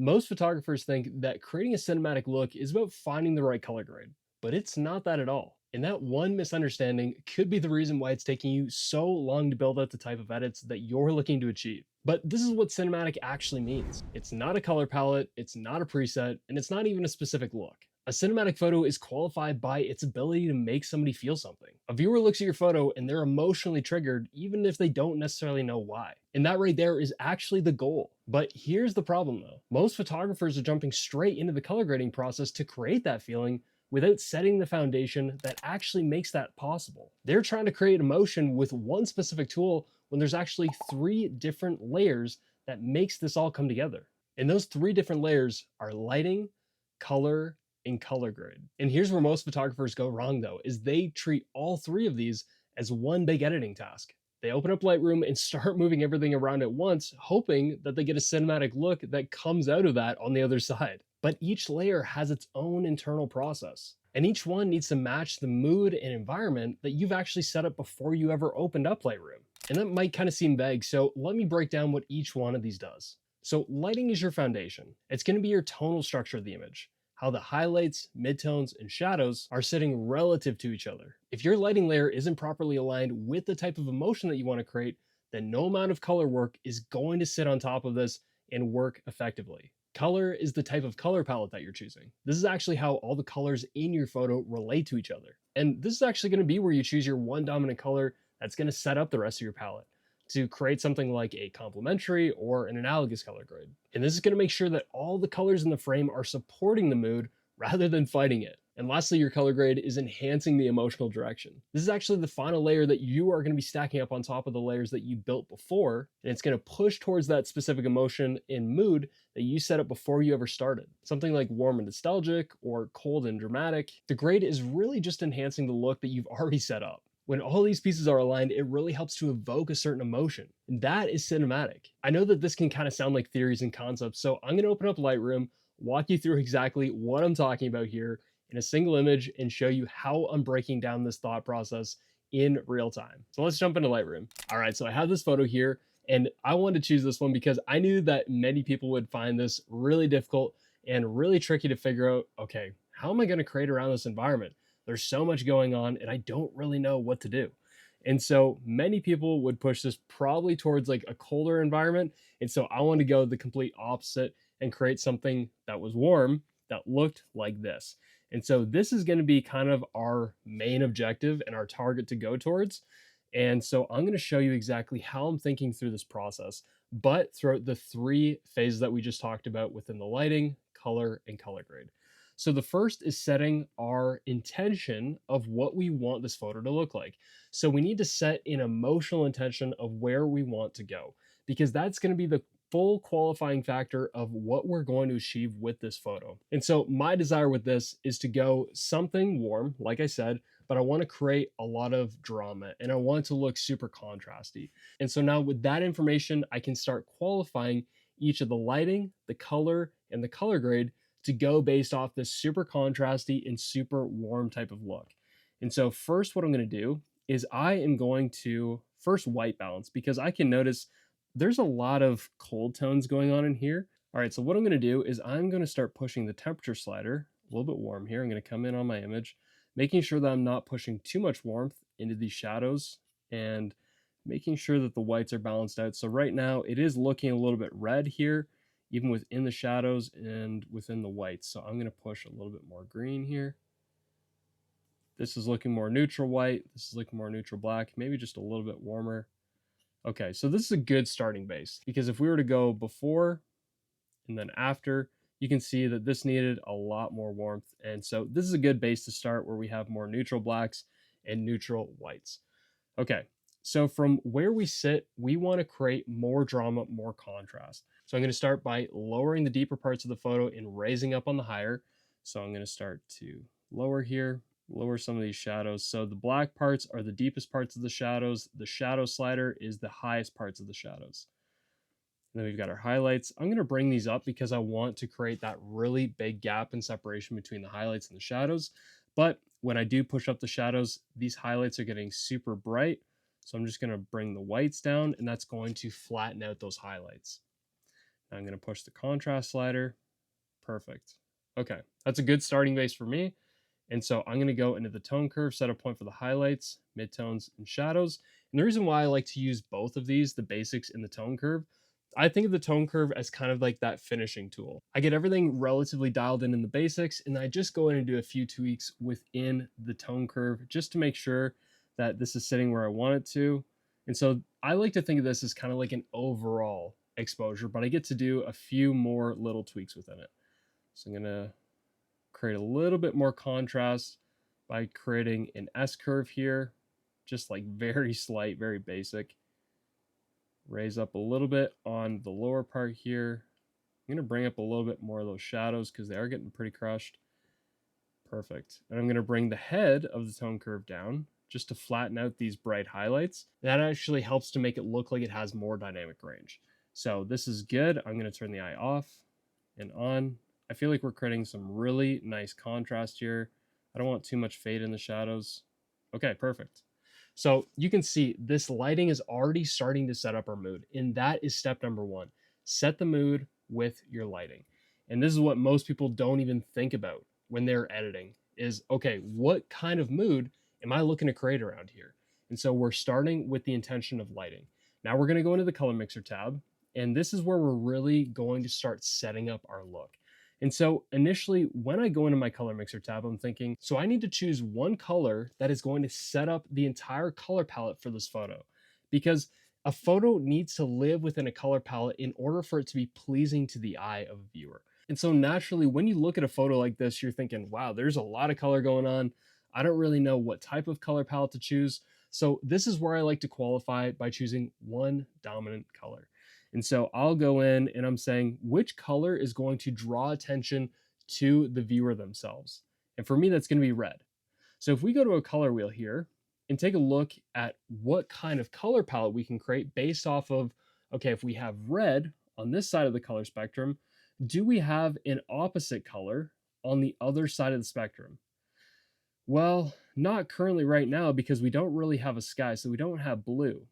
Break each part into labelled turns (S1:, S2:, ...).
S1: Most photographers think that creating a cinematic look is about finding the right color grade, but it's not that at all. And that one misunderstanding could be the reason why it's taking you so long to build out the type of edits that you're looking to achieve. But this is what cinematic actually means. It's not a color palette, it's not a preset, and it's not even a specific look. A cinematic photo is qualified by its ability to make somebody feel something. A viewer looks at your photo and they're emotionally triggered, even if they don't necessarily know why. And that right there is actually the goal. But here's the problem though. Most photographers are jumping straight into the color grading process to create that feeling without setting the foundation that actually makes that possible. They're trying to create emotion with one specific tool when there's actually three different layers that makes this all come together. And those three different layers are lighting, color, and color grade. And here's where most photographers go wrong though, is they treat all three of these as one big editing task. They open up Lightroom and start moving everything around at once, hoping that they get a cinematic look that comes out of that on the other side. But each layer has its own internal process, and each one needs to match the mood and environment that you've actually set up before you ever opened up Lightroom. And that might kind of seem vague, so let me break down what each one of these does. So lighting is your foundation. It's going to be your tonal structure of the image, how the highlights, midtones, and shadows are sitting relative to each other. If your lighting layer isn't properly aligned with the type of emotion that you want to create, then no amount of color work is going to sit on top of this and work effectively. Color is the type of color palette that you're choosing. This is actually how all the colors in your photo relate to each other. And this is actually going to be where you choose your one dominant color that's going to set up the rest of your palette to create something like a complementary or an analogous color grade. And this is going to make sure that all the colors in the frame are supporting the mood rather than fighting it. And lastly, your color grade is enhancing the emotional direction. This is actually the final layer that you are going to be stacking up on top of the layers that you built before, and it's going to push towards that specific emotion and mood that you set up before you ever started. Something like warm and nostalgic or cold and dramatic. The grade is really just enhancing the look that you've already set up. When all these pieces are aligned, it really helps to evoke a certain emotion. And that is cinematic. I know that this can kind of sound like theories and concepts, so I'm going to open up Lightroom, walk you through exactly what I'm talking about here in a single image, and show you how I'm breaking down this thought process in real time. So let's jump into Lightroom. All right, so I have this photo here, and I wanted to choose this one because I knew that many people would find this really difficult and really tricky to figure out, okay, how am I going to create around this environment? There's so much going on and I don't really know what to do. And so many people would push this probably towards like a colder environment. And so I wanted to go the complete opposite and create something that was warm that looked like this. And so this is going to be kind of our main objective and our target to go towards. And so I'm going to show you exactly how I'm thinking through this process, but throughout the three phases that we just talked about within the lighting, color, and color grade. So the first is setting our intention of what we want this photo to look like. So we need to set an emotional intention of where we want to go, because that's going to be the full qualifying factor of what we're going to achieve with this photo. And so my desire with this is to go something warm, like I said, but I want to create a lot of drama and I want it to look super contrasty. And so now with that information, I can start qualifying each of the lighting, the color, and the color grade to go based off this super contrasty and super warm type of look. And so first what I'm going to do is I am going to first white balance, because I can notice there's a lot of cold tones going on in here. All right, so what I'm going to do is I'm going to start pushing the temperature slider a little bit warm here. I'm going to come in on my image, making sure that I'm not pushing too much warmth into these shadows and making sure that the whites are balanced out. So right now it is looking a little bit red here, even within the shadows and within the whites. So I'm going to push a little bit more green here. This is looking more neutral white. This is looking more neutral black, maybe just a little bit warmer. Okay, so this is a good starting base, because if we were to go before and then after, you can see that this needed a lot more warmth. And so this is a good base to start, where we have more neutral blacks and neutral whites. Okay, so from where we sit, we want to create more drama, more contrast. So I'm going to start by lowering the deeper parts of the photo and raising up on the higher. So I'm going to start to lower here, lower some of these shadows. So the black parts are the deepest parts of the shadows. The shadow slider is the highest parts of the shadows. And then we've got our highlights. I'm going to bring these up because I want to create that really big gap and separation between the highlights and the shadows. But when I do push up the shadows, these highlights are getting super bright. So I'm just going to bring the whites down, and that's going to flatten out those highlights. I'm going to push the contrast slider. Perfect. Okay, that's a good starting base for me. And so I'm going to go into the tone curve, set a point for the highlights, midtones, and shadows. And the reason why I like to use both of these, the basics and the tone curve, I think of the tone curve as kind of like that finishing tool. I get everything relatively dialed in the basics, and I just go in and do a few tweaks within the tone curve just to make sure that this is sitting where I want it to. And so I like to think of this as kind of like an overall exposure, but I get to do a few more little tweaks within it. So I'm going to create a little bit more contrast by creating an S curve here, just like very slight, very basic. Raise up a little bit on the lower part here. I'm going to bring up a little bit more of those shadows because they are getting pretty crushed. Perfect. And I'm going to bring the head of the tone curve down just to flatten out these bright highlights. That actually helps to make it look like it has more dynamic range. So this is good. I'm going to turn the eye off and on. I feel like we're creating some really nice contrast here. I don't want too much fade in the shadows. Okay, perfect. So you can see this lighting is already starting to set up our mood. And that is step number one. Set the mood with your lighting. And this is what most people don't even think about when they're editing is, okay, what kind of mood am I looking to create around here? And so we're starting with the intention of lighting. Now we're going to go into the color mixer tab. And this is where we're really going to start setting up our look. And so initially, when I go into my color mixer tab, I'm thinking, so I need to choose one color that is going to set up the entire color palette for this photo. Because a photo needs to live within a color palette in order for it to be pleasing to the eye of a viewer. And so naturally, when you look at a photo like this, you're thinking, wow, there's a lot of color going on. I don't really know what type of color palette to choose. So this is where I like to qualify by choosing one dominant color. And so I'll go in and I'm saying which color is going to draw attention to the viewer themselves. And for me, that's going to be red. So if we go to a color wheel here and take a look at what kind of color palette we can create based off of, okay, if we have red on this side of the color spectrum, do we have an opposite color on the other side of the spectrum? Well, not currently right now because we don't really have a sky, so we don't have blue.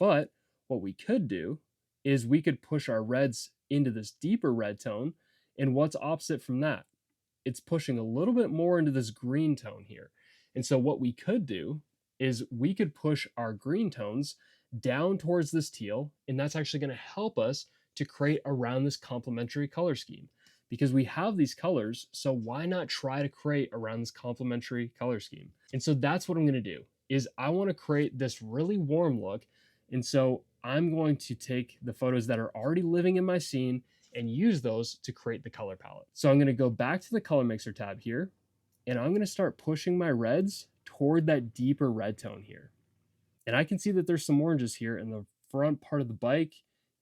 S1: But what we could do is we could push our reds into this deeper red tone. And what's opposite from that? It's pushing a little bit more into this green tone here. And so what we could do is we could push our green tones down towards this teal, and that's actually going to help us to create around this complementary color scheme. Because we have these colors, so why not try to create around this complementary color scheme? And so that's what I'm going to do, is I want to create this really warm look. And so I'm going to take the photos that are already living in my scene and use those to create the color palette. So I'm going to go back to the color mixer tab here, and I'm going to start pushing my reds toward that deeper red tone here. And I can see that there's some oranges here in the front part of the bike,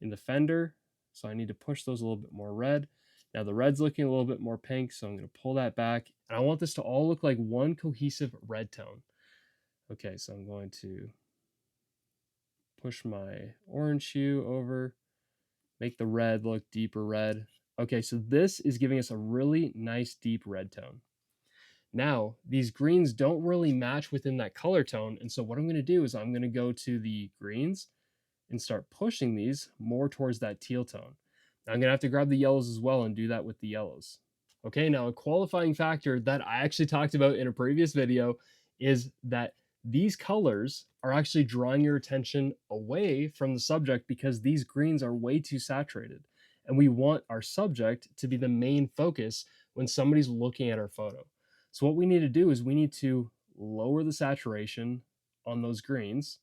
S1: in the fender. So I need to push those a little bit more red. Now the red's looking a little bit more pink, so I'm going to pull that back. And I want this to all look like one cohesive red tone. Okay, so I'm going to push my orange hue over, make the red look deeper red. Okay, so this is giving us a really nice deep red tone. Now, these greens don't really match within that color tone, and so what I'm going to do is I'm going to go to the greens and start pushing these more towards that teal tone. Now, I'm going to have to grab the yellows as well and do that with the yellows. Okay, now a qualifying factor that I actually talked about in a previous video is that these colors are actually drawing your attention away from the subject because these greens are way too saturated. And we want our subject to be the main focus when somebody's looking at our photo. So what we need to do is we need to lower the saturation on those greens.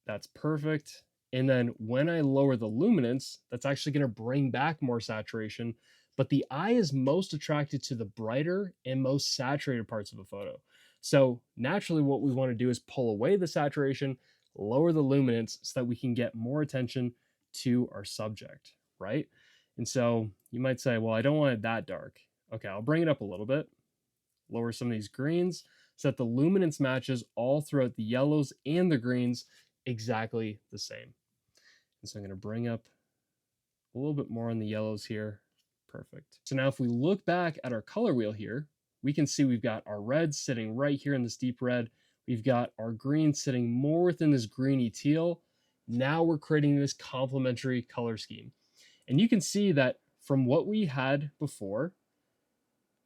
S1: That's perfect. And then when I lower the luminance, that's actually going to bring back more saturation. But the eye is most attracted to the brighter and most saturated parts of a photo. So naturally, what we want to do is pull away the saturation, lower the luminance so that we can get more attention to our subject, right? And so you might say, well, I don't want it that dark. Okay, I'll bring it up a little bit, lower some of these greens so that the luminance matches all throughout the yellows and the greens exactly the same. And so I'm going to bring up a little bit more on the yellows here. Perfect. So now if we look back at our color wheel here, we can see we've got our reds sitting right here in this deep red. We've got our greens sitting more within this greeny teal. Now we're creating this complementary color scheme. And you can see that from what we had before,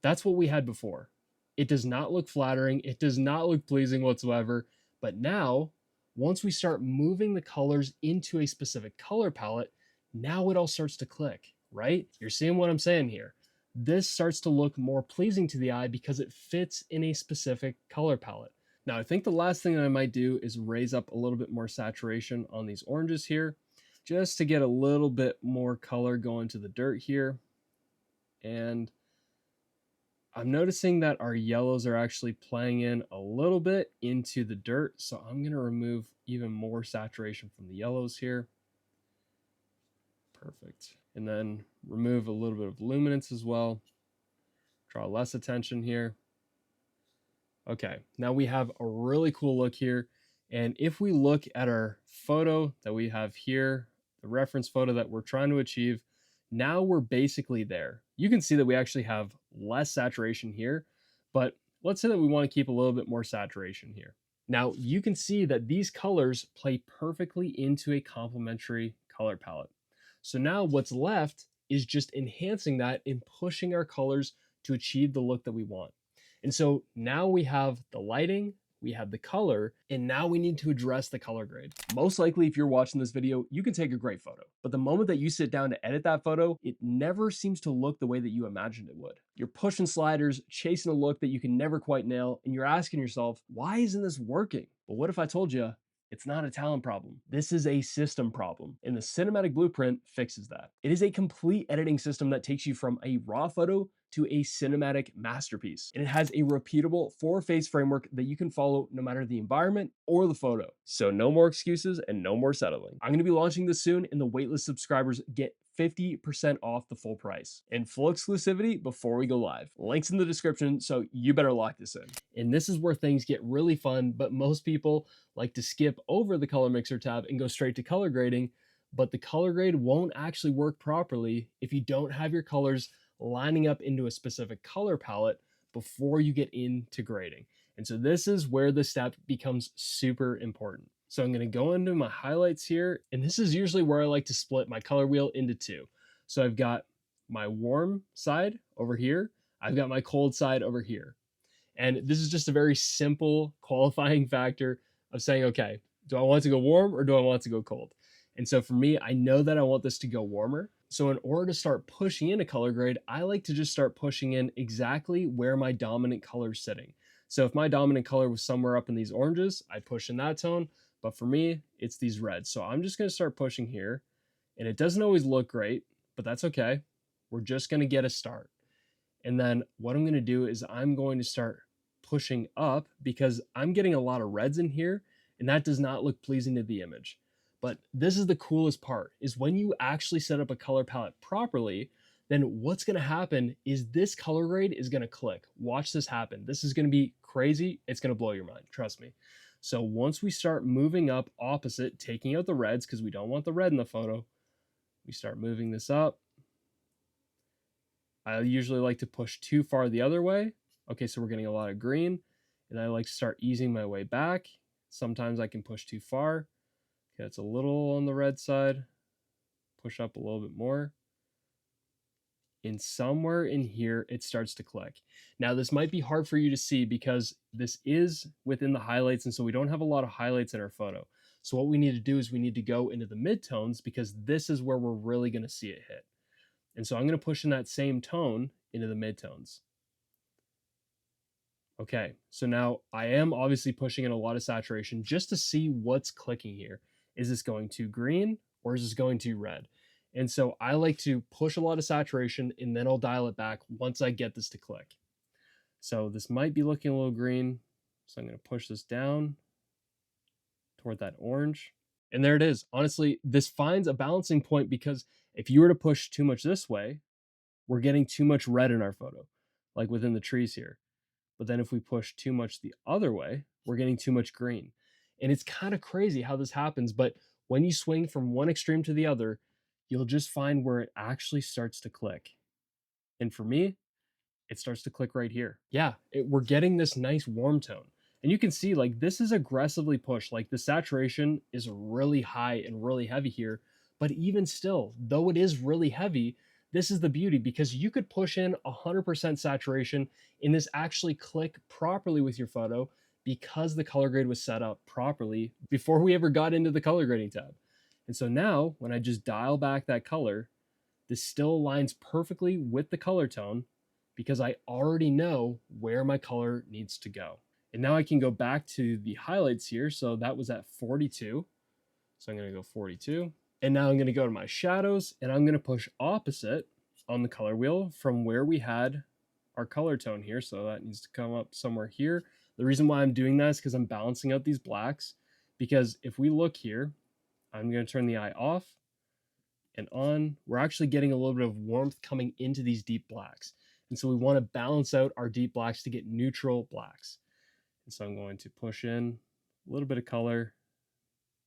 S1: that's what we had before. It does not look flattering. It does not look pleasing whatsoever. But now, once we start moving the colors into a specific color palette, now it all starts to click, right? You're seeing what I'm saying here. This starts to look more pleasing to the eye because it fits in a specific color palette. Now, I think the last thing that I might do is raise up a little bit more saturation on these oranges here, just to get a little bit more color going to the dirt here. And I'm noticing that our yellows are actually playing in a little bit into the dirt. So I'm going to remove even more saturation from the yellows here. Perfect. And then remove a little bit of luminance as well. Draw less attention here. Okay, now we have a really cool look here. And if we look at our photo that we have here, the reference photo that we're trying to achieve, now we're basically there. You can see that we actually have less saturation here, but let's say that we want to keep a little bit more saturation here. Now you can see that these colors play perfectly into a complementary color palette. So now what's left is just enhancing that and pushing our colors to achieve the look that we want. And so now we have the lighting, we have the color, and now we need to address the color grade. Most likely, if you're watching this video, you can take a great photo, but the moment that you sit down to edit that photo, it never seems to look the way that you imagined it would. You're pushing sliders, chasing a look that you can never quite nail, and you're asking yourself, why isn't this working? But what if I told you, it's not a talent problem. This is a system problem, and the Cinematic Blueprint fixes that. It is a complete editing system that takes you from a raw photo to a cinematic masterpiece. And it has a repeatable 4-phase framework that you can follow no matter the environment or the photo. So no more excuses and no more settling. I'm gonna be launching this soon, and the waitlist subscribers get 50% off the full price and full exclusivity before we go live. Links in the description, so you better lock this in. And this is where things get really fun, but most people like to skip over the color mixer tab and go straight to color grading, but the color grade won't actually work properly if you don't have your colors lining up into a specific color palette before you get into grading. And so this is where this step becomes super important. So I'm going to go into my highlights here, and this is usually where I like to split my color wheel into two. So I've got my warm side over here, I've got my cold side over here. And this is just a very simple qualifying factor of saying, okay, do I want to go warm or do I want to go cold? And so for me, I know that I want this to go warmer. So in order to start pushing in a color grade, I like to just start pushing in exactly where my dominant color is sitting. So if my dominant color was somewhere up in these oranges, I push in that tone. But for me, it's these reds. So I'm just going to start pushing here. And it doesn't always look great, but that's okay. We're just going to get a start. And then what I'm going to do is I'm going to start pushing up because I'm getting a lot of reds in here, and that does not look pleasing to the image. But this is the coolest part, is when you actually set up a color palette properly, then what's going to happen is this color grade is going to click. Watch this happen. This is going to be crazy. It's going to blow your mind. Trust me. So once we start moving up opposite, taking out the reds because we don't want the red in the photo, we start moving this up. I usually like to push too far the other way. Okay, so we're getting a lot of green, and I like to start easing my way back. Sometimes I can push too far. Okay, it's a little on the red side. Push up a little bit more. And somewhere in here, it starts to click. Now, this might be hard for you to see because this is within the highlights, and so we don't have a lot of highlights in our photo. So what we need to do is we need to go into the midtones because this is where we're really going to see it hit. And so I'm going to push in that same tone into the midtones. Okay, so now I am obviously pushing in a lot of saturation just to see what's clicking here. Is this going too green or is this going too red? And so I like to push a lot of saturation and then I'll dial it back once I get this to click. So this might be looking a little green. So I'm going to push this down toward that orange. And there it is. Honestly, this finds a balancing point because if you were to push too much this way, we're getting too much red in our photo, like within the trees here. But then if we push too much the other way, we're getting too much green. And it's kind of crazy how this happens, but when you swing from one extreme to the other, you'll just find where it actually starts to click. And for me, it starts to click right here. Yeah, we're getting this nice warm tone. And you can see like this is aggressively pushed. Like the saturation is really high and really heavy here. But even still, though it is really heavy, this is the beauty because you could push in 100% saturation and this actually click properly with your photo because the color grade was set up properly before we ever got into the color grading tab. And so now when I just dial back that color, this still aligns perfectly with the color tone because I already know where my color needs to go. And now I can go back to the highlights here. So that was at 42. So I'm going to go 42. And now I'm going to go to my shadows and I'm going to push opposite on the color wheel from where we had our color tone here. So that needs to come up somewhere here. The reason why I'm doing that is because I'm balancing out these blacks. Because if we look here, I'm going to turn the eye off and on. We're actually getting a little bit of warmth coming into these deep blacks. And so we want to balance out our deep blacks to get neutral blacks. And so I'm going to push in a little bit of color.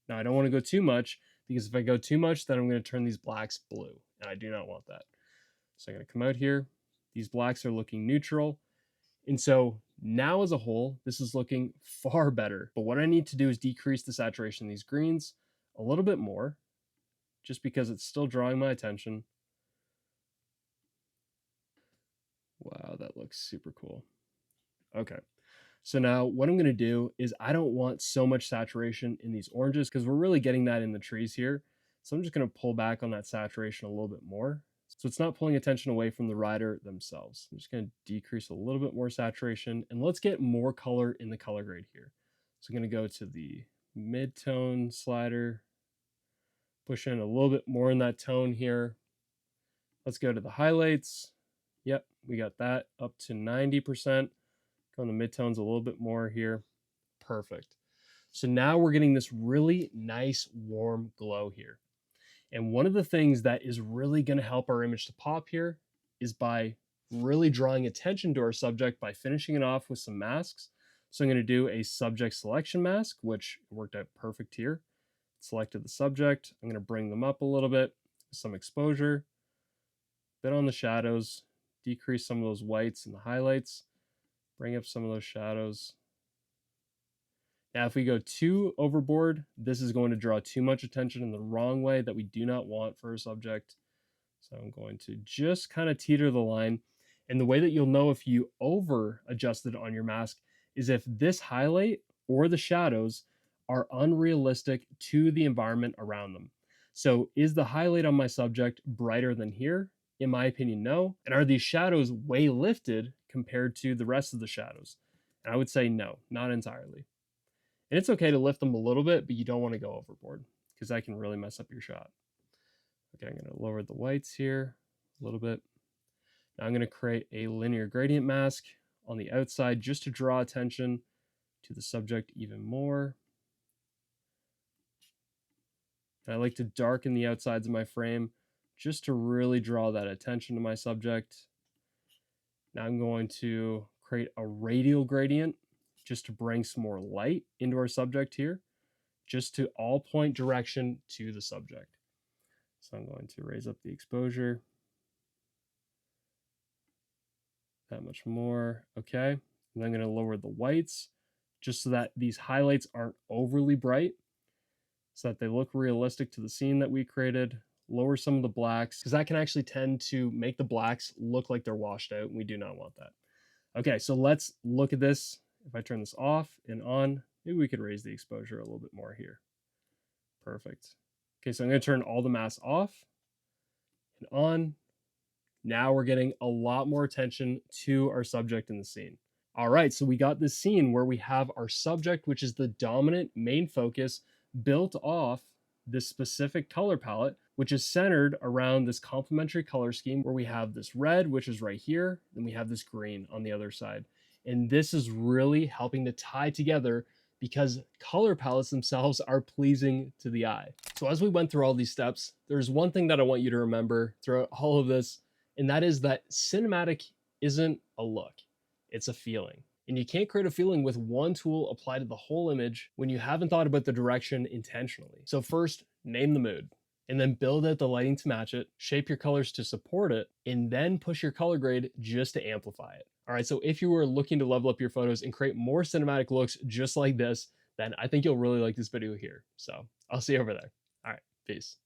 S1: Now I don't want to go too much because if I go too much, then I'm going to turn these blacks blue. And I do not want that. So I'm going to come out here. These blacks are looking neutral. And so now as a whole, this is looking far better. But what I need to do is decrease the saturation of these greens a little bit more, just because it's still drawing my attention. Wow, that looks super cool. Okay. So now what I'm going to do is I don't want so much saturation in these oranges because we're really getting that in the trees here. So I'm just going to pull back on that saturation a little bit more. So it's not pulling attention away from the rider themselves. I'm just going to decrease a little bit more saturation and let's get more color in the color grade here. So I'm going to go to the mid-tone slider, push in a little bit more in that tone here. Let's go to the highlights. Yep, we got that up to 90%. Go on the midtones a little bit more here. Perfect. So now we're getting this really nice warm glow here. And one of the things that is really going to help our image to pop here is by really drawing attention to our subject by finishing it off with some masks. So I'm going to do a subject selection mask, which worked out perfect here. Selected the subject. I'm going to bring them up a little bit, some exposure, bit on the shadows, decrease some of those whites and the highlights. Bring up some of those shadows. Now, if we go too overboard, this is going to draw too much attention in the wrong way that we do not want for a subject. So I'm going to just kind of teeter the line. And the way that you'll know if you over adjusted on your mask is if this highlight or the shadows are unrealistic to the environment around them. So is the highlight on my subject brighter than here? In my opinion, no. And are these shadows way lifted compared to the rest of the shadows? And I would say no, not entirely. And it's okay to lift them a little bit, but you don't want to go overboard because that can really mess up your shot. Okay, I'm going to lower the whites here a little bit. Now I'm going to create a linear gradient mask on the outside just to draw attention to the subject even more. And I like to darken the outsides of my frame just to really draw that attention to my subject. Now I'm going to create a radial gradient just to bring some more light into our subject here, just to all point direction to the subject. So I'm going to raise up the exposure. That much more, okay. And I'm going to lower the whites just so that these highlights aren't overly bright, so that they look realistic to the scene that we created. Lower some of the blacks, because that can actually tend to make the blacks look like they're washed out, and we do not want that. Okay, so let's look at this. If I turn this off and on, maybe we could raise the exposure a little bit more here. Perfect. Okay, so I'm going to turn all the masks off and on. Now we're getting a lot more attention to our subject in the scene. All right, so we got this scene where we have our subject, which is the dominant main focus, built off this specific color palette, which is centered around this complementary color scheme where we have this red, which is right here, and we have this green on the other side. And this is really helping to tie together because color palettes themselves are pleasing to the eye. So as we went through all these steps, there's one thing that I want you to remember throughout all of this, and that is that cinematic isn't a look, it's a feeling. And you can't create a feeling with one tool applied to the whole image when you haven't thought about the direction intentionally. So first, name the mood. and then build out the lighting to match it, shape your colors to support it, and then push your color grade just to amplify it. All right, so if you were looking to level up your photos and create more cinematic looks just like this, then I think you'll really like this video here. So I'll see you over there. All right, peace.